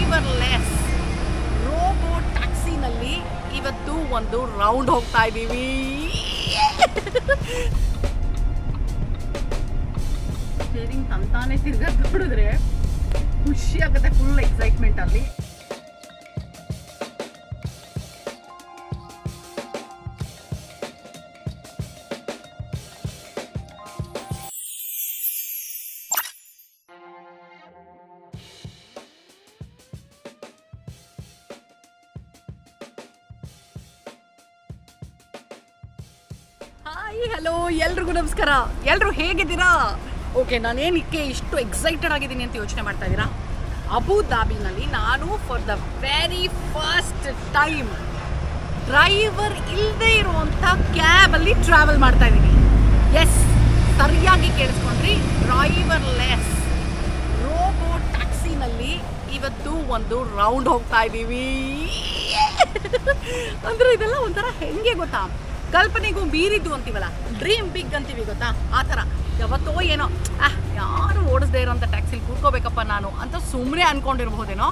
Driverless robo ಟ್ಯಾಕ್ಸಿನಲ್ಲಿ ಇವತ್ತು ಒಂದು round ಹೋಗ್ತಾ ಇದ್ದೀವಿ. ಸ್ಟೇರಿಂಗ್ ತಂತಾನೆ ತಿರ್ಗದ್ ನೋಡಿದ್ರೆ ಖುಷಿ ಆಗುತ್ತೆ, ಫುಲ್ ಎಕ್ಸೈಟ್ಮೆಂಟ್ ಅಲ್ಲಿ. ಹಾಯ್, ಹಲೋ, ಎಲ್ರಿಗೂ ನಮಸ್ಕಾರ. ಎಲ್ರು ಹೇಗಿದ್ದೀರಾ? ಓಕೆ, ನಾನೇನಕ್ಕೆ ಇಷ್ಟು ಎಕ್ಸೈಟೆಡ್ ಆಗಿದ್ದೀನಿ ಅಂತ ಯೋಚನೆ ಮಾಡ್ತಾ ಇದ್ದೀರಾ? ಅಬುಧಾಬಿನಲ್ಲಿ ನಾನು for the very first time driver ಇಲ್ಲದೆ ಇರುವಂಥ ಕ್ಯಾಬಲ್ಲಿ ಟ್ರಾವೆಲ್ ಮಾಡ್ತಾ ಇದ್ದೀನಿ. ಎಸ್, ಸರಿಯಾಗಿ ಕೇಳಿಸ್ಕೊಂಡ್ರಿ, ಡ್ರೈವರ್ಲೆಸ್ ರೋಬೋ ಟ್ಯಾಕ್ಸಿನಲ್ಲಿ ಇವತ್ತು ಒಂದು ರೌಂಡ್ ಹೋಗ್ತಾ ಇದ್ದೀವಿ. ಅಂದರೆ ಇದೆಲ್ಲ ಒಂಥರ ಹೆಂಗೆ ಗೊತ್ತಾ, ಕಲ್ಪನೆಗೂ ಮೀರಿದ್ದು ಅಂತೀವಲ್ಲ, ಡ್ರೀಮ್ ಬಿಗ್ ಅಂತೀವಿ ಗೊತ್ತಾ, ಆ ಥರ. ಯಾವತ್ತೋ ಏನೋ ಯಾರು ಓಡಿಸ್ದೇ ಇರೋಂಥ ಟ್ಯಾಕ್ಸಿಲಿ ಕೂತ್ಕೋಬೇಕಪ್ಪ ನಾನು ಅಂತ ಸುಮ್ಮನೆ ಅಂದ್ಕೊಂಡಿರ್ಬೋದೇನೋ,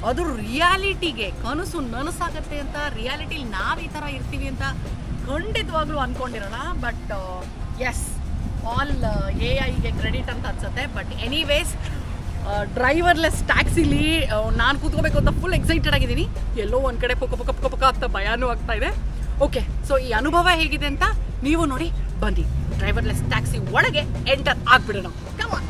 ಅದು ರಿಯಾಲಿಟಿಗೆ ಕನಸು ನನಸಾಗತ್ತೆ ಅಂತ, ರಿಯಾಲಿಟಿಲಿ ನಾವು ಈ ಥರ ಇರ್ತೀವಿ ಅಂತ ಖಂಡಿತವಾಗ್ಲೂ ಅಂದ್ಕೊಂಡಿರೋಣ. But yes, all AI credit ಅಂತ ಅನ್ಸುತ್ತೆ. ಬಟ್ ಎನಿವೇಸ್, ಡ್ರೈವರ್ಲೆಸ್ ಟ್ಯಾಕ್ಸಿಲಿ ನಾನು ಕೂತ್ಕೋಬೇಕು ಅಂತ ಫುಲ್ ಎಕ್ಸೈಟೆಡ್ ಆಗಿದ್ದೀನಿ. ಎಲ್ಲೋ ಒಂದು ಕಡೆ ಪೊಕ ಪೊಕ ಪೊಕ ಪೊಕ ಅಂತ ಭಯನೂ ಆಗ್ತಾ ಇದೆ. ಓಕೆ, ಸೊ ಈ ಅನುಭವ ಹೇಗಿದೆ ಅಂತ ನೀವು ನೋಡಿ. ಬನ್ನಿ, ಡ್ರೈವರ್ಲೆಸ್ ಟ್ಯಾಕ್ಸಿ ಒಳಗೆ ಎಂಟರ್ ಆಗ್ಬಿಡೋಣ. Come on.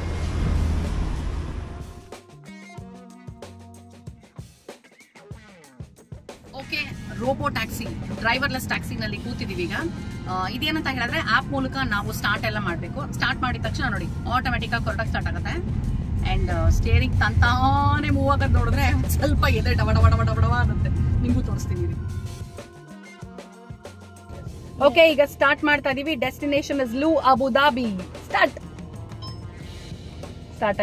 Okay, robo taxi, driverless ಟ್ಯಾಕ್ಸಿನಲ್ಲಿ ಕೂತಿದ್ದೀವಿ ಈಗ. ಇದೇನಂತ ಹೇಳಿದ್ರೆ ಆ್ಯಪ್ ಮೂಲಕ ನಾವು ಸ್ಟಾರ್ಟ್ ಎಲ್ಲ ಮಾಡಬೇಕು. ಸ್ಟಾರ್ಟ್ ಮಾಡಿದ ತಕ್ಷಣ ನೋಡಿ ಆಟೋಮೆಟಿಕ್ ಆಗಿ ಕರೆಕ್ಟಾಗಿ ಸ್ಟಾರ್ಟ್ ಆಗುತ್ತೆ. ಆ್ಯಂಡ್ ಸ್ಟೇರಿಂಗ್ ತಂತಾನೇ ಮೂವ್ ಆಗೋದು ನೋಡಿದ್ರೆ ಸ್ವಲ್ಪ ಎದೆ ಡವ ಡವ ಡವ ಡವ ಅನ್ನುತ್ತೆ. ನಿಮಗೂ ತೋರಿಸ್ತೀನಿ. ಓಕೆ, ಈಗ ಸ್ಟಾರ್ಟ್ ಮಾಡ್ತಾ ಇದೀವಿ. Destination is Louvre Abu Dhabi. Start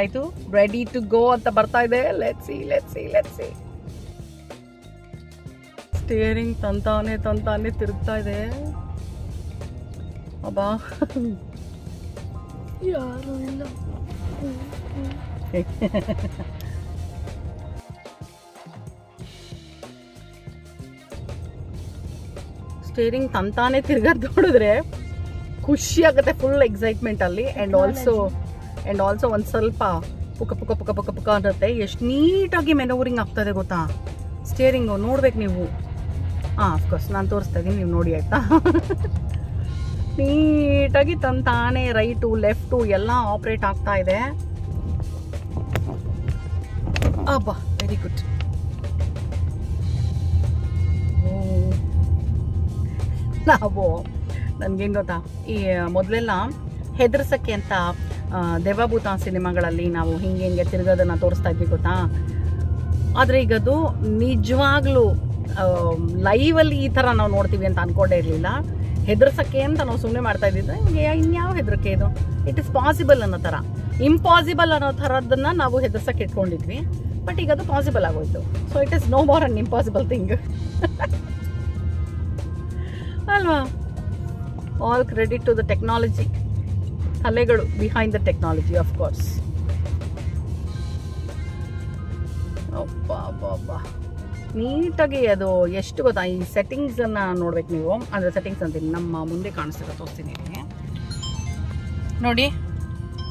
ಆಯ್ತು. ರೆಡಿ ಟು ಗೋ ಅಂತ ಬರ್ತಾ ಇದೆ. Let's see. ಸ್ಟೇರಿಂಗ್ ತಂತಾನೆ ತಿರುಗ್ತಾ ಇದೆ. ಅಬ್ಬಾ, ಯಾರು ಇಲ್ಲ. ಸ್ಟೇರಿಂಗ್ ತಂತಾನೆ ತಿರ್ಗದ್ ನೋಡಿದ್ರೆ ಖುಷಿ ಆಗುತ್ತೆ, ಫುಲ್ ಎಕ್ಸೈಟ್ಮೆಂಟ್ ಅಲ್ಲಿ. ಅಂಡ್ ಆಲ್ಸೋ ಒಂದ್ ಸ್ವಲ್ಪ ಪುಕ ಪುಕ ಪುಕ ಪುಕ ಪುಕ ಅನ್ನತ್ತೆ. ಎಷ್ಟು ನೀಟಾಗಿ ಮೆನೂರಿಂಗ್ ಆಗ್ತದೆ ಗೊತ್ತಾ ಸ್ಟೇರಿಂಗು, ನೋಡ್ಬೇಕು ನೀವು. ಅಫ್ಕೋರ್ಸ್ ನಾನು ತೋರಿಸ್ತಾ ಇದ್ದೀನಿ, ನೀವು ನೋಡಿ ಆಯ್ತಾ. ನೀಟಾಗಿ ತಂತಾನೆ ರೈಟು ಲೆಫ್ಟು ಎಲ್ಲ ಆಪ್ರೇಟ್ ಆಗ್ತಾ ಇದೆ. ಅಬ್ಬಾ, ವೆರಿ ಗುಡ್. ನಾವು ನನ್ಗೇನು ಗೊತ್ತಾ, ಈ ಮೊದಲೆಲ್ಲ ಹೆದರ್ಸಕ್ಕೆ ಅಂತ ದೇವಭೂತ ಸಿನಿಮಾಗಳಲ್ಲಿ ನಾವು ಹಿಂಗೆ ತಿರ್ಗೋದನ್ನ ತೋರಿಸ್ತಾ ಇದ್ವಿ ಗೊತ್ತಾ. ಆದರೆ ಈಗ ಅದು ನಿಜವಾಗ್ಲೂ ಲೈವಲ್ಲಿ ಈ ಥರ ನಾವು ನೋಡ್ತೀವಿ ಅಂತ ಅನ್ಕೊಂಡೇ ಇರಲಿಲ್ಲ. ಹೆದರ್ಸಕ್ಕೆ ಅಂತ ನಾವು ಸುಮ್ಮನೆ ಮಾಡ್ತಾ ಇದ್ದಿದ್ದು. ನಿಮಗೆ ಇನ್ಯಾವ ಹೆದರಿಕೆ ಇದು? ಇಟ್ ಇಸ್ ಪಾಸಿಬಲ್ ಅನ್ನೋ ಥರ, ಇಂಪಾಸಿಬಲ್ ಅನ್ನೋ ಥರದನ್ನ ನಾವು ಹೆದರ್ಸಕ್ಕೆ ಇಟ್ಕೊಂಡಿದ್ವಿ. ಬಟ್ ಈಗ ಅದು ಪಾಸಿಬಲ್ ಆಗೋಯ್ತು. So it is no more an impossible thing ಅಲ್ವಾ? All credit to the technology. ಕಲೆಗಳು behind the technology, of course. ಅಬ್ಬಾ, ನೀಟಾಗಿ ಅದು ಎಷ್ಟು ಗೊತ್ತಾ, ಈ ಸೆಟ್ಟಿಂಗ್ಸನ್ನು ನೋಡ್ಬೇಕು ನೀವು. ಅಂದರೆ ಸೆಟ್ಟಿಂಗ್ಸ್ ಅಂತೀನಿ, ನಮ್ಮ ಮುಂದೆ ಕಾಣಿಸ್ತಿರೋ ತೋರಿಸ್ತೀನಿ ನಿಮಗೆ. ನೋಡಿ,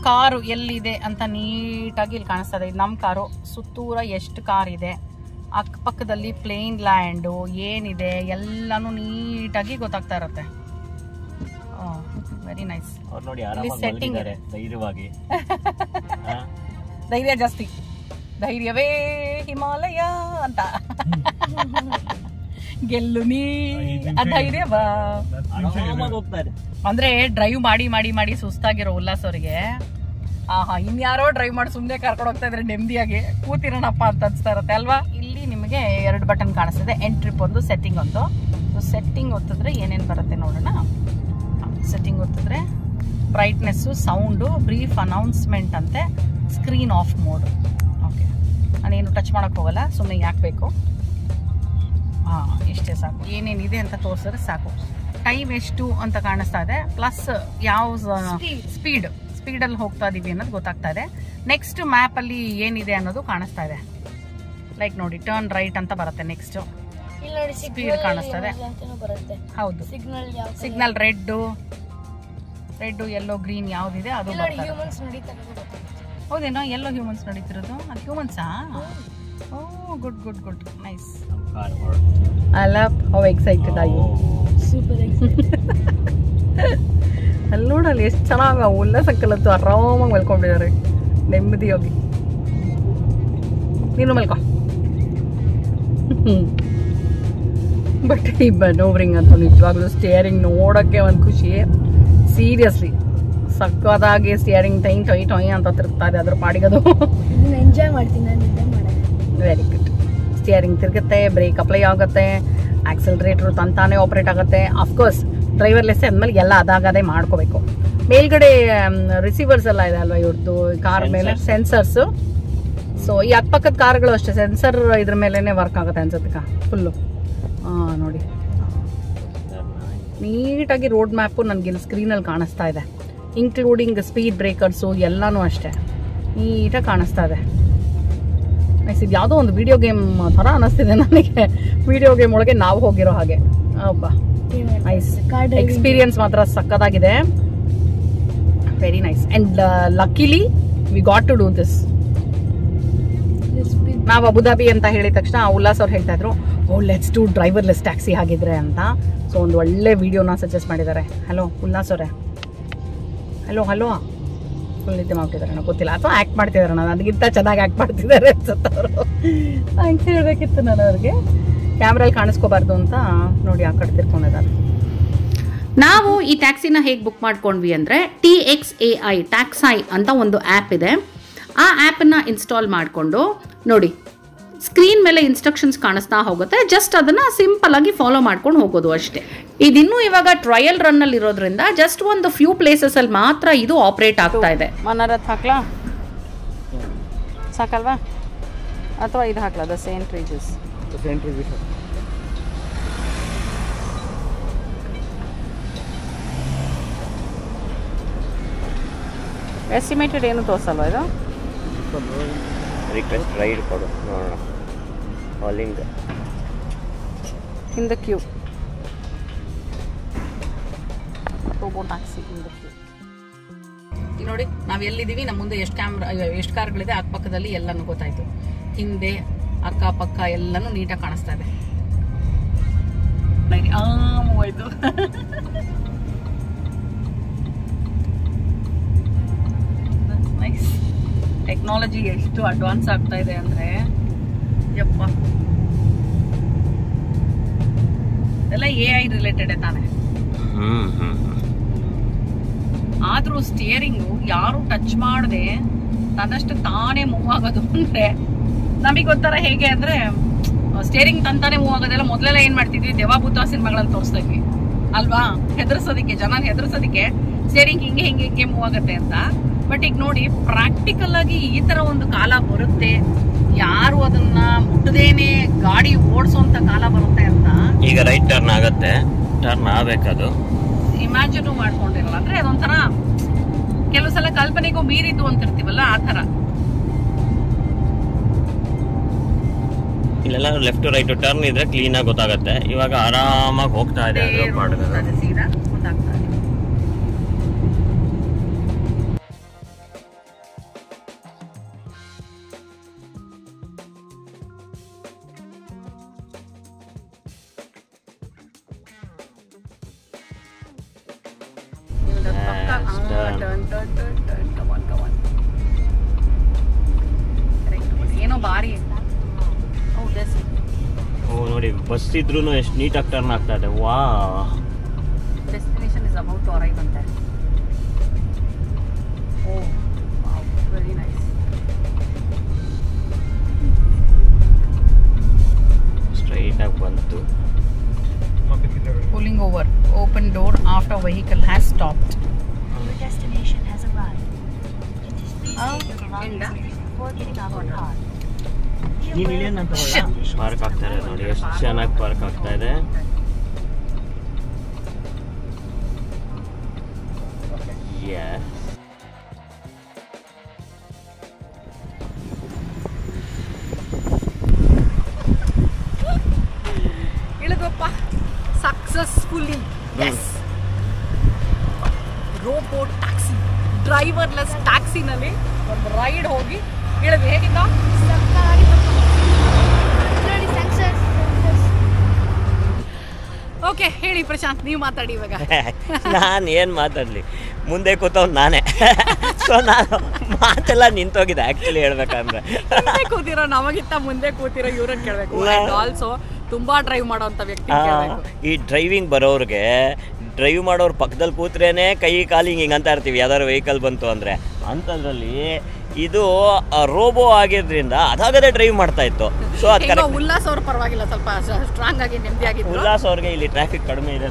ಕಾರು ಎಲ್ಲಿದೆ ಅಂತ ನೀಟಾಗಿ ಇಲ್ಲಿ ಕಾಣಿಸ್ತದೆ. ಇದು ನಮ್ಮ ಕಾರು. ಸುತ್ತೂರ ಎಷ್ಟು ಕಾರ್ ಇದೆ, ಅಕ್ಕಪಕ್ಕದಲ್ಲಿ ಪ್ಲೇನ್ ಲ್ಯಾಂಡು ಏನಿದೆ ಎಲ್ಲಾನು ನೀಟಾಗಿ ಗೊತ್ತಾಗ್ತಾ ಇರುತ್ತೆ. Very nice. ಸೆಟ್ಟಿಂಗ್ ಧೈರ್ಯ ಜಾಸ್ತಿ, ಧೈರ್ಯವೇ ಹಿಮಾಲಯ ಅಂತ. ಗೆಲ್ಲು ನೀ ಅಧೈರ್ಯ ಬಾ. ಅಂದ್ರೆ ಡ್ರೈವ್ ಮಾಡಿ ಸುಸ್ತಾಗಿರೋ ಉಲ್ಲಾಸ್ ಅವರಿಗೆ ಇನ್ಯಾರೋ ಡ್ರೈವ್ ಮಾಡಿ ಸುಮ್ಮನೆ ಕರ್ಕೊಂಡು ಹೋಗ್ತಾ ಇದ್ರೆ ನೆಮ್ಮದಿಯಾಗಿ ಕೂತಿರೋಣಪ್ಪ ಅಂತ ಅನ್ಸ್ತಾ ಇರುತ್ತೆ ಅಲ್ವಾ? ಇಲ್ಲಿ ನಿಮಗೆ 2 ಬಟನ್ ಕಾಣಿಸ್ತಿದೆ, ಎಂಟ್ರಿಪ್ ಒಂದು, ಸೆಟ್ಟಿಂಗ್ ಒಂದು. ಸೆಟ್ಟಿಂಗ್ ಒತ್ತಿದ್ರೆ ಏನೇನು ಬರುತ್ತೆ ನೋಡೋಣ. ಸೆಟ್ಟಿಂಗ್ ಒತ್ತಿದ್ರೆ ಬ್ರೈಟ್ನೆಸ್ಸು, ಸೌಂಡು, ಬ್ರೀಫ್ ಅನೌನ್ಸ್ಮೆಂಟ್ ಅಂತೆ, ಸ್ಕ್ರೀನ್ ಆಫ್ ಮೋಡ್. ಓಕೆ, ನಾನೇನು ಟಚ್ ಮಾಡೋಕ್ಕೆ ಹೋಗಲ್ಲ, ಸುಮ್ಮನೆ ಯಾಕೆ ಬೇಕು. ಇಷ್ಟೇ ಸಾಕು. ಏನೇನಿದೆ ಅಂತ ತೋರಿಸಿದ್ರೆ ಸಾಕು. ಟೈಮ್ ಎಷ್ಟು ಅಂತ ಕಾಣಿಸ್ತಾ ಇದೆ, ಪ್ಲಸ್ ಯಾವ ಸ್ಪೀಡಲ್ಲಿ ಹೋಗ್ತಾ ಇದೀವಿ ಅನ್ನೋದು ಗೊತ್ತಾಗ್ತಾ ಇದೆ. ನೆಕ್ಸ್ಟ್ ಮ್ಯಾಪಲ್ಲಿ ಏನಿದೆ ಅನ್ನೋದು ಕಾಣಿಸ್ತಾ ಇದೆ. ಲೈಕ್ ನೋಡಿ ಟರ್ನ್ ರೈಟ್ ಅಂತ ಬರುತ್ತೆ. ನೆಕ್ಸ್ಟ್ ಇಲ್ಲಿ ನೋಡಿ ಸ್ಪೀಡ್ ಕಾಣಿಸ್ತದೆ. ಬರುತ್ತೆ. ಹೌದು, ಸಿಗ್ನಲ್ ರೆಡ್ ಯೆಲ್ಲೋ ಗ್ರೀನ್ ಯಾವ್ದಿದೆ ಅದು ಬರ್ತದೆ. ಹೌದೇನೋ ಎಲ್ಲೋ ಹ್ಯೂಮನ್ಸ್ ನಡೀತಿರೋದು, ಅದು ಹ್ಯೂಮನ್ಸಾ? Oh good nice. I love how excited are you. Super excited. ಅಲ್ಲಿ ನೋಡಲ್ಲಿ ಎಷ್ಟು ಚೆನ್ನಾಗಿ ಉಲ್ಲಾಸಕ್ಕಲತ್ತು ಆರಾಮಾಗಿ ಮಲ್ಕೊಂಡಿದ್ದಾರೆ ನೆಮ್ಮದಿಯಾಗಿ. ನೀನು ಮಲ್ಕೊ. ಬಟ್ ಈ ಮನೋವರಿಂಗ್ ಅಂತೂ ನಿಜವಾಗ್ಲೂ ಸ್ಟಿಯರಿಂಗ್ ನೋಡೋಕ್ಕೆ ಒಂದು ಖುಷಿ. ಸೀರಿಯಸ್ಲಿ ಸಕ್ಕದಾಗಿ ಸ್ಟಿಯರಿಂಗ್ ಟೊಯ್ ಅಂತ ತಿರುಗ್ತಾ ಇದೆ ಅದ್ರ ಪಾಡಿಗದು. ಎಂಜಾಯ್ ಮಾಡ್ತೀನಿ ನಾನು. Very good. ಸ್ಟಿಯರಿಂಗ್ ತಿರುಗುತ್ತೆ, ಬ್ರೇಕ್ ಅಪ್ಲೈ ಆಗುತ್ತೆ, ಆಕ್ಸಲರೇಟ್ರು ತಂತಾನೆ ಆಪ್ರೇಟ್ ಆಗುತ್ತೆ. ಅಫ್ಕೋರ್ಸ್ ಡ್ರೈವರ್ಲೆಸ್ ಅಂದಮೇಲೆ ಎಲ್ಲ ಅದಾಗದೇ ಮಾಡ್ಕೋಬೇಕು. ಮೇಲ್ಗಡೆ ರಿಸೀವರ್ಸ್ ಎಲ್ಲ ಇದೆ ಅಲ್ವಾ ಇವ್ರದ್ದು ಕಾರ್ ಮೇಲೆ, ಸೆನ್ಸರ್ಸು. ಸೊ ಈ ಅಕ್ಕಪಕ್ಕದ ಕಾರ್ಗಳು ಅಷ್ಟೇ ಸೆನ್ಸರ್ ಇದ್ರ ಮೇಲೇ ವರ್ಕ್ ಆಗುತ್ತೆ ಅನ್ಸುತ್ತೆ ಫುಲ್ಲು. ನೋಡಿ ನೀಟಾಗಿ ರೋಡ್ ಮ್ಯಾಪು ನನಗೆ ಇಲ್ಲಿ ಸ್ಕ್ರೀನಲ್ಲಿ ಕಾಣಿಸ್ತಾ ಇದೆ, ಇನ್ಕ್ಲೂಡಿಂಗ್ ಸ್ಪೀಡ್ ಬ್ರೇಕರ್ಸು ಎಲ್ಲನೂ ಅಷ್ಟೇ ನೀಟಾಗಿ ಕಾಣಿಸ್ತಾ ಇದೆ. ನೆಕ್ಸ್ಟ್ ಇದು ಯಾವುದೋ ಒಂದು ವಿಡಿಯೋ ಗೇಮ್ ಥರ ಅನ್ನಿಸ್ತಿದೆ ನನಗೆ. ವಿಡಿಯೋ ಗೇಮ್ ಒಳಗೆ ನಾವು ಹೋಗಿರೋ ಹಾಗೆ. ಅಬ್ಬ ನೈಸ್ ಎಕ್ಸ್ಪೀರಿಯನ್ಸ್ ಮಾತ್ರ ಸಕ್ಕದಾಗಿದೆ. Very nice. And luckily we got to do this. ನಾವು ಅಬುದಾಬಿ ಅಂತ ಹೇಳಿದ ತಕ್ಷಣ ಉಲ್ಲಾಸ್ ಅವ್ರು ಹೇಳ್ತಾ ಇದ್ರು, oh let's to driverless taxi ಆಗಿದ್ರೆ ಅಂತ. ಸೊ ಒಂದು ಒಳ್ಳೆ ವಿಡಿಯೋನ ಸಜೆಸ್ಟ್ ಮಾಡಿದ್ದಾರೆ. ಹಲೋ ಉಲ್ಲಾಸ್ ಅವರೇ, ಹಲೋ ಫುಲ್ ನಿದ್ದೆ ಮಾಡ್ತಿದ್ದಾರೆ, ನನಗೆ ಗೊತ್ತಿಲ್ಲ, ಅಥವಾ ಆ್ಯಕ್ಟ್ ಮಾಡ್ತಿದ್ದಾರೆ. ನಾನು ಅದಕ್ಕಿಂತ ಚೆನ್ನಾಗಿ ಆ್ಯಕ್ಟ್ ಮಾಡ್ತಿದ್ದಾರೆ ಅನ್ಸುತ್ತೆ ಅವರು. ಥ್ಯಾಂಕ್ಸ್ ಹೇಳಬೇಕಿತ್ತು ನಾನು ಅವ್ರಿಗೆ. ಕ್ಯಾಮ್ರಲ್ಲಿ ಕಾಣಿಸ್ಕೋಬಾರ್ದು ಅಂತ ನೋಡಿ ಆ ಕಡೆ ತಿರ್ಕೊಂಡಿದ್ದಾರೆ. ನಾವು ಈ ಟ್ಯಾಕ್ಸಿನ ಹೇಗೆ ಬುಕ್ ಮಾಡ್ಕೊಂಡ್ವಿ ಅಂದರೆ TXAI ಟ್ಯಾಕ್ಸೈ ಅಂತ ಒಂದು ಆ್ಯಪ್ ಇದೆ. ಆ ಆ್ಯಪನ್ನು ಇನ್ಸ್ಟಾಲ್ ಮಾಡಿಕೊಂಡು ನೋಡಿ ಸ್ಕ್ರೀನ್ ಮೇಲೆ ಇನ್ಸ್ಟ್ರಕ್ಷನ್ಸ್ ಕಾಣಿಸ್ತಾ ಹೋಗುತ್ತೆ. ಜಸ್ಟ್ ಅದನ್ನು ಸಿಂಪಲ್ ಆಗಿ ಫಾಲೋ ಮಾಡ್ಕೊಂಡು ಹೋಗೋದು ಅಷ್ಟೇ. ಇದಿನ್ನೂ ಇವಾಗ ಟ್ರಯಲ್ ರನ್ನಲ್ಲಿ ಇರೋದ್ರಿಂದ ಜಸ್ಟ್ ಒಂದು ಫ್ಯೂ ಪ್ಲೇಸಸಲ್ಲಿ ಮಾತ್ರ ಇದು ಆಪ್ರೇಟ್ ಆಗ್ತಾ ಇದೆ. ಮನರತ್ ಹಾಕ್ಲಾ ಸಾಕಲ್ವಾ, ಅಥವಾ ಇದು ಹಾಕ್ಲಾ ದ ಸೇಂಟ್ ರೀಜಸ್? ಎಸ್ಟಿಮೇಟೆಡ್ ಏನು ತೋರಿಸಲ್ವಾ ಇದು? ರಿಕ್ವೆಸ್ಟ್ ರೈಡ್ ಕೊಡು ನೋಡೋಣ. Calling in the queue, robo taxi in the queue. ಈಗ ನೋಡಿ ನಾವು ಎಲ್ಲಿದ್ದೀವಿ, ನಮ್ಮ ಮುಂದೆ ಎಷ್ಟು ಕಾರ್ಗಳಿದೆ, ಅಕ್ಕಪಕ್ಕದಲ್ಲಿ ಎಲ್ಲನೂ ಗೊತ್ತಾಯ್ತು. ಹಿಂದೆ ಅಕ್ಕಪಕ್ಕ ಎಲ್ಲನೂ ನೀಟಾಗಿ ಕಾಣಿಸ್ತಾ ಇದೆ. ಹೋಯ್ತು. ನೈಸ್. ಟೆಕ್ನಾಲಜಿ ಎಷ್ಟು ಅಡ್ವಾನ್ಸ್ ಆಗ್ತಾ ಇದೆ ಅಂದ್ರೆ ಯಪ್ಪ. ಎಲ್ಲ AI ರಿಲೇಟೆಡ್ ತಾನೆ. ಆದ್ರೂ ಸ್ಟಿಯರಿಂಗು ಯಾರು ಟಚ್ ಮಾಡದೆ ತನ್ನಷ್ಟು ತಾನೇ ಮೂವ್ ಆಗೋದು ಅಂದ್ರೆ ನಮಗೆ ಒಂಥರ ಹೇಗೆ ಅಂದ್ರೆ ಸ್ಟಿಯರಿಂಗ್ ತಂತಾನೆ ಮೂವ್ ಆಗೋದೆಲ್ಲ ಮೊದಲೆಲ್ಲ ಏನ್ ಮಾಡ್ತಿದ್ವಿ, ದೇವಾಭೂತ ಸಿನಿಮಾಗಳಲ್ಲಿ ತೋರಿಸ್ತಾ ಇದ್ವಿ ಅಲ್ವಾ, ಹೆದರ್ಸೋದಿಕ್ಕೆ, ಜನ ಹೆದರ್ಸೋದಿಕ್ಕೆ ಸ್ಟಿಯರಿಂಗ್ ಹಿಂಗೆ ಮೂವ್ ಆಗುತ್ತೆ ಅಂತ. ಬಟ್ ಈಗ ನೋಡಿ ಪ್ರಾಕ್ಟಿಕಲ್ ಆಗಿ ಈ ತರ ಒಂದು ಕಾಲ ಬರುತ್ತೆ, ಯಾರು ಅದನ್ನ ಮುಟ್ಟದೇನೆ ಗಾಡಿ ಓಡಿಸೋಂತ ಕಾಲ ಬರುತ್ತೆ ಅಂತ. ಈಗ ರೈಟ್ ಟರ್ನ್ ಆಗತ್ತೆ, ಟರ್ನ್ ಆಗ್ಬೇಕದು ಇಮ್ಯಾಜಿನ್ ಮಾಡ್ಕೊಂಡಿರಲ್ಲ. ಅಂದ್ರೆ ಅದೊಂಥರ ಕೆಲವು ಸಲ ಕಲ್ಪನೆಗೂ ಮೀರಿದ್ದು ಅಂತಿರ್ತೀವಲ್ಲ ಆ ತರ. ಇಲ್ಲೆಲ್ಲ ಲೆಫ್ಟ್ ರೈಟ್ ಟರ್ನ್ ಇದ್ರೆ ಕ್ಲೀನ್ ಆಗಿ ಗೊತ್ತಾಗತ್ತೆ. ಇವಾಗ ಆರಾಮಾಗಿ ಹೋಗ್ತಾ ಇದೆ ಸೀದಾ ಗೊತ್ತಾಗ್ತಾ ಇದೆ. ಏನೋ ಬಾರಿ ನೋಡಿ ಬಸ್ ಇದ್ರೂ ಎಷ್ಟು ನೀಟಾಗಿ ಟರ್ನ್ ಆಗ್ತಾ ಇದೆ. ವಾ, destination is about to arrive ಅಂತೆ. Oh very nice. ಸ್ಟ್ರೈಟ್ ಆಗಿ ಬಂತು. Pulling over, open door after vehicle has stopped. Your destination has arrived. Please take your belongings before getting off your car. Park ಆಗ್ತಾ ಇದೆ ನೋಡಿ, ಎಷ್ಟು ಚೆನ್ನಾಗಿ park ಆಗ್ತಾ ಇದೆ. Successfully yes robo taxi driverless ಟ್ಯಾಕ್ಸಿನಲ್ಲಿ ಒಂದು ರೈಡ್ ಹೋಗಿ ಹೇಳಿದ್ವಿ. ಹೇಗಿದ್ದ? ಓಕೆ, ಹೇಳಿ ಪ್ರಶಾಂತ್, ನೀವು ಮಾತಾಡಿ ಇವಾಗ. ನಾನು ಏನು ಮಾತಾಡಲಿ, ಮುಂದೆ ಕೂತವ್ನು ನಾನೇ. ಸೊ ನಾನು ಮಾತೆಲ್ಲ ನಿಂತೋಗಿದೆ ಆ್ಯಕ್ಚುಲಿ ಹೇಳ್ಬೇಕಂದ್ರೆ. ಮುಂದೆ ಕೂತಿರೋ ನಮಗಿಂತ ಮುಂದೆ ಕೂತಿರೋ ಇವ್ರನ್ನ ಕೇಳಬೇಕು. ಆಲ್ಸೋ ತುಂಬಾ ಡ್ರೈವ್ ಮಾಡೋಂಥ ವ್ಯಕ್ತಿ ಕೇಳಬೇಕು. ಈ ಡ್ರೈವಿಂಗ್ ಬರೋರಿಗೆ ಡ್ರೈವ್ ಮಾಡೋರು ಪಕ್ಕದಲ್ಲಿ ಕೂತ್ರೇನೆ ಕೈ ಕಾಲಿ ಹಿಂಗೆ ಅಂತ ಇರ್ತೀವಿ ಯಾವ್ದಾದ್ರು ವೆಹಿಕಲ್ ಬಂತು ಅಂದರೆ. ಅಂಥದ್ರಲ್ಲಿ ಇದು ರೋಬೋ ಆಗಿದ್ರಿಂದ ಅದಾಗದೇ ಡ್ರೈವ್ ಮಾಡ್ತಾ ಇತ್ತು. ಸೊ ಅದು ಕರೆಕ್ಟ್. ಉಲ್ಲಾಸ್ ಅವ್ರ ಪರವಾಗಿಲ್ಲ, ಸ್ವಲ್ಪ ಸ್ಟ್ರಾಂಗ್ ಆಗಿ ನೆಮ್ಮದಿಯಾಗಿದ್ರು. ಉಲ್ಲಾಸ್ ಅವ್ರಿಗೆ ಇಲ್ಲಿ ಟ್ರಾಫಿಕ್ ಕಡಿಮೆ ಇದೆ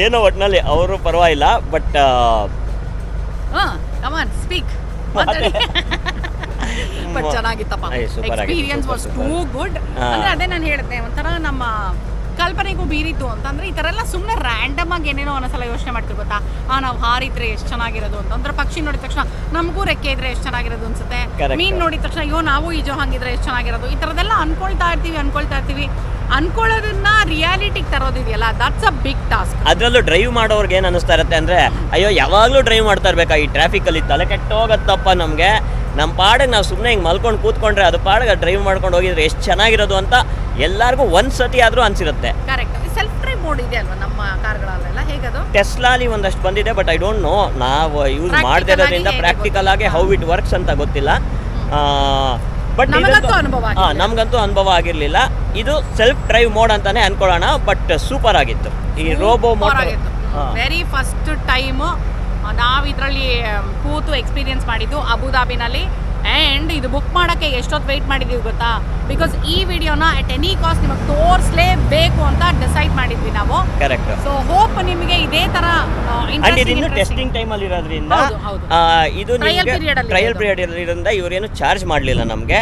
ಏನೋ ಒಟ್ಟಿನಲ್ಲಿ ಅವರು ಪರವಾಗಿಲ್ಲ. But come on speak. ಬಟ್ ಚೆನ್ನಾಗಿತ್ತಪ್ಪ, ಎಕ್ಸ್ಪೀರಿಯನ್ಸ್ ವಾಸ್ ಟೂ ಗುಡ್. ಅಂದ್ರೆ ಅದೇ ನಾನು ಹೇಳಿದೆ, ಒಂಥರ ನಮ್ಮ ಕಲ್ಪನೆಗೂ ಬೀರಿತು ಅಂತಂದ್ರೆ ಈ ಥರ ಎಲ್ಲ ಸುಮ್ಮನೆ ರ್ಯಾಂಡಮ್ ಆಗಿ ಏನೇನೋ ಒಂದೊಂದ್ಸಲ ಯೋಚನೆ ಮಾಡ್ತೀವಿ ಗೊತ್ತಾ. ನಾವು ಹಾರಿದ್ರೆ ಎಷ್ಟು ಚೆನ್ನಾಗಿರೋದು ಅಂತ. ಅಂದ್ರೆ ಪಕ್ಷಿ ನೋಡಿದ ತಕ್ಷಣ ನಮಗೂ ರೆಕ್ಕೆ ಇದ್ರೆ ಎಷ್ಟು ಚೆನ್ನಾಗಿರೋದು ಅನ್ಸುತ್ತೆ. ಮೀನ್ ನೋಡಿದ ತಕ್ಷಣ ಅಯ್ಯೋ ನಾವು ಈಜೋ ಹಂಗಿದ್ರೆ ಎಷ್ಟು ಚೆನ್ನಾಗಿರೋದು. ಈ ಥರದ್ದೆಲ್ಲ ಅನ್ಕೊಳ್ತಾ ಇರ್ತೀವಿ. ಅನ್ಕೊಳ್ಳೋದನ್ನ ರಿಯಾಲಿಟಿಗೆ ತರೋದಿದೆಯಲ್ಲ, ದಟ್ಸ್ ಅ ಬಿಗ್ ಟಾಸ್ಕ್. ಅದರಲ್ಲೂ ಡ್ರೈವ್ ಮಾಡೋರ್ಗೆ ಏನು ಅನಿಸ್ತಾ ಇರುತ್ತೆ ಅಂದರೆ, ಅಯ್ಯೋ ಯಾವಾಗಲೂ ಡ್ರೈವ್ ಮಾಡ್ತಾ ಇರ್ಬೇಕಾ ಈ ಟ್ರಾಫಿಕಲ್ಲಿ, ತಲೆ ಕೆಟ್ಟೋಗತ್ತಪ್ಪ ನಮಗೆ. ನಮ್ಮ ಪಾಡಿಗೆ ನಾವು ಸುಮ್ಮನೆ ಹಿಂಗೆ ಮಲ್ಕೊಂಡು ಕೂತ್ಕೊಂಡ್ರೆ ಅದು ಪಾಡಿಗೆ ಡ್ರೈವ್ ಮಾಡ್ಕೊಂಡು ಹೋಗಿದ್ರೆ ಎಷ್ಟು ಚೆನ್ನಾಗಿರೋದು ಅಂತ ಎಲ್ಲರಿಗೂ ಒಂದು ಸತಿ ಆದರೂ ಅನಿಸಿರುತ್ತೆ. ಕರೆಕ್ಟ್. ಸೆಲ್ಫ್ ಡ್ರೈವ್ ಮೋಡ್ ಇದೆ ಅಲ್ವಾ ನಮ್ಮ ಕಾರ್ಗಳಲ್ಲೆಲ್ಲ, ಹೇಗದು? ಟೆಸ್ಲಾಲಿ ಒಂದಷ್ಟು ಬಂದಿದೆ, ಬಟ್ ಐ ಡೋಂಟ್ ನೋ, ನಾವು ಯೂಸ್ ಮಾಡದೇ ಇರೋದ್ರಿಂದ ಪ್ರಾಕ್ಟಿಕಲ್ ಆಗಿ ಹೌ ಇಟ್ ವರ್ಕ್ಸ್ ಅಂತ ಗೊತ್ತಿಲ್ಲ. ಬಟ್ ನಮಗಂತೂ ಅನುಭವ ಆಗಿರಲಿಲ್ಲ. ಇದು ಸೆಲ್ಫ್ ಡ್ರೈವ್ ಮೋಡ್ ಅಂತಾನೆ ಅನ್ಕೊಳ್ಳೋಣ. ಬಟ್ ಸೂಪರ್ ಆಗಿತ್ತು ಈ robo mode. Very first time ನಾವು ಇದರಲ್ಲಿ ಕೂತು ಎಕ್ಸ್ಪೀರಿಯನ್ಸ್ ಮಾಡಿದ್ದು ಅಬುದಾಬಿನಲ್ಲಿ. ಆ್ಯಂಡ್ ಇದು ಬುಕ್ ಮಾಡೋಕ್ಕೆ ಎಷ್ಟೊತ್ತು ವೆಯ್ಟ್ ಮಾಡಿದ್ದೀವಿ ಗೊತ್ತಾ? ಬಿಕಾಸ್ ಈ ವಿಡಿಯೋನ ಅಟ್ ಎನಿ ಕಾಸ್ಟ್ ನಿಮಗೆ ತೋರಿಸಲೇಬೇಕು ಅಂತ ಡಿಸೈಡ್ ಮಾಡಿದ್ವಿ ನಾವು. ಕರೆಕ್ಟ್. ಸೊ ಹೋಪ್ ನಿಮಗೆ ಇದೇ ಥರ ಟೆಸ್ಟಿಂಗ್ ಟೈಮಲ್ಲಿ ಇರೋದ್ರಿಂದ ಇದು ಟ್ರಯಲ್ ಪೀರಿಯಡ್ ಇರೋದ್ರಿಂದ ಇವರೇನು ಚಾರ್ಜ್ ಮಾಡಲಿಲ್ಲ ನಮಗೆ.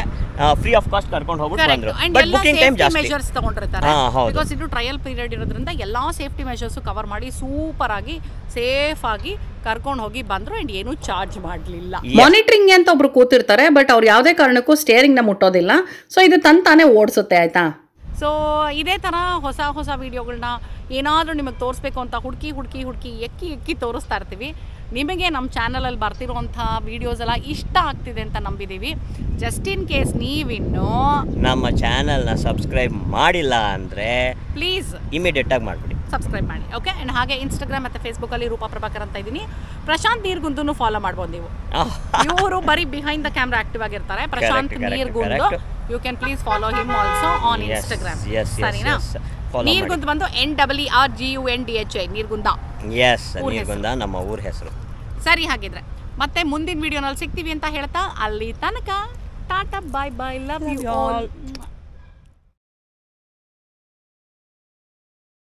ಫ್ರೀ ಆಫ್ ಕಾಸ್ಟ್ ಕರ್ಕೊಂಡು ಹೋಗ್ಬಿಟ್ಟು ಬಂದ್ರು. ಬಟ್ ಬುಕಿಂಗ್ ಟೈಮ್ ಜಾಸ್ತಿ ಮೆಷರ್ಸ್ ತಗೊಂಡಿರ್ತಾರೆ. ಬಿಕಾಸ್ ಇದು ಟ್ರಯಲ್ ಪೀರಿಯಡ್ ಇರೋದ್ರಿಂದ ಎಲ್ಲಾ ಸೇಫ್ಟಿ ಮೆಷರ್ಸ್ ಕವರ್ ಮಾಡಿ ಸೂಪರ್ ಆಗಿ ಸೇಫ್ ಆಗಿ ಕರ್ಕೊಂಡು ಹೋಗಿ ಬಂದ್ರು. ಅಂಡ್ ಏನು ಚಾರ್ಜ್ ಮಾಡಲಿಲ್ಲ. ಮಾನಿಟರಿಂಗ್ ಅಂತ ಒಬ್ರು ಕೂತಿರ್ತಾರೆ, ಬಟ್ ಅವ್ರು ಯಾವುದೇ ಕಾರಣಕ್ಕೂ ಸ್ಟೇರಿಂಗ್ ನ ಮುಟ್ಟೋದಿಲ್ಲ. ಸೊ ಇದು ತಾನೇ ಓಡಿಸುತ್ತೆ, ಆಯ್ತಾ? ಸೊ ಇದೇ ಥರ ಹೊಸ ವಿಡಿಯೋಗಳನ್ನ ಏನಾದರೂ ನಿಮಗೆ ತೋರಿಸ್ಬೇಕು ಅಂತ ಹುಡುಕಿ ಎಕ್ಕಿ ತೋರಿಸ್ತಾ ಇರ್ತೀವಿ. ನಿಮಗೆ ನಮ್ಮ ಚಾನಲಲ್ಲಿ ಬರ್ತಿರೋಂಥ ವೀಡಿಯೋಸ್ ಎಲ್ಲ ಇಷ್ಟ ಆಗ್ತಿದೆ ಅಂತ ನಂಬಿದ್ದೀವಿ. ಜಸ್ಟ್ ಇನ್ ಕೇಸ್ ನೀವಿನ್ನು ನಮ್ಮ ಚಾನಲ್ನ ಸಬ್ಸ್ಕ್ರೈಬ್ ಮಾಡಿಲ್ಲ ಅಂದರೆ ಪ್ಲೀಸ್ ಇಮಿಡಿಯೇಟ್ ಆಗಿ ಮಾಡಿಬಿಡಿ, ಸಬ್ಸ್ಕ್ರೈಬ್ ಮಾಡಿ. ಓಕೆ. ಆ್ಯಂಡ್ ಹಾಗೆ ಇನ್ಸ್ಟಾಗ್ರಾಮ್ ಮತ್ತು ಫೇಸ್ಬುಕ್ಕಲ್ಲಿ ರೂಪಾ ಪ್ರಭಾಕರ್ ಅಂತ ಇದ್ದೀನಿ. ಪ್ರಶಾಂತ್ ನೀರ್ಗುಂದೂ ಫಾಲೋ ಮಾಡ್ಬೋದು ನೀವು. ಇವರು ಬರೀ ಬಿಹೈಂಡ್ ದ ಕ್ಯಾಮ್ರಾ ಆಕ್ಟಿವ್ ಆಗಿರ್ತಾರೆ. Prashant Neergund, you can please follow him also on Instagram. ಸರಿನಾ? ನೀರ್ಗುಂದ್ ಬಂದು NEERGUNDHI ನೀರ್ಗುಂದ. ನೀರ್ಗುಂದ ನಮ್ಮ ಊರ ಹೆಸರು. ಸರಿ, ಹಾಗಿದ್ರೆ ಮತ್ತೆ ಮುಂದಿನ ವಿಡಿಯೋನಲ್ಲಿ ಸಿಗ್ತೀವಿ ಅಂತ ಹೇಳ್ತಾ ಅಲ್ಲಿ ತನಕ ಟಾಟಾ, ಬಾಯ್ ಬಾಯ್, ಲವ್ ಯು ಆಲ್.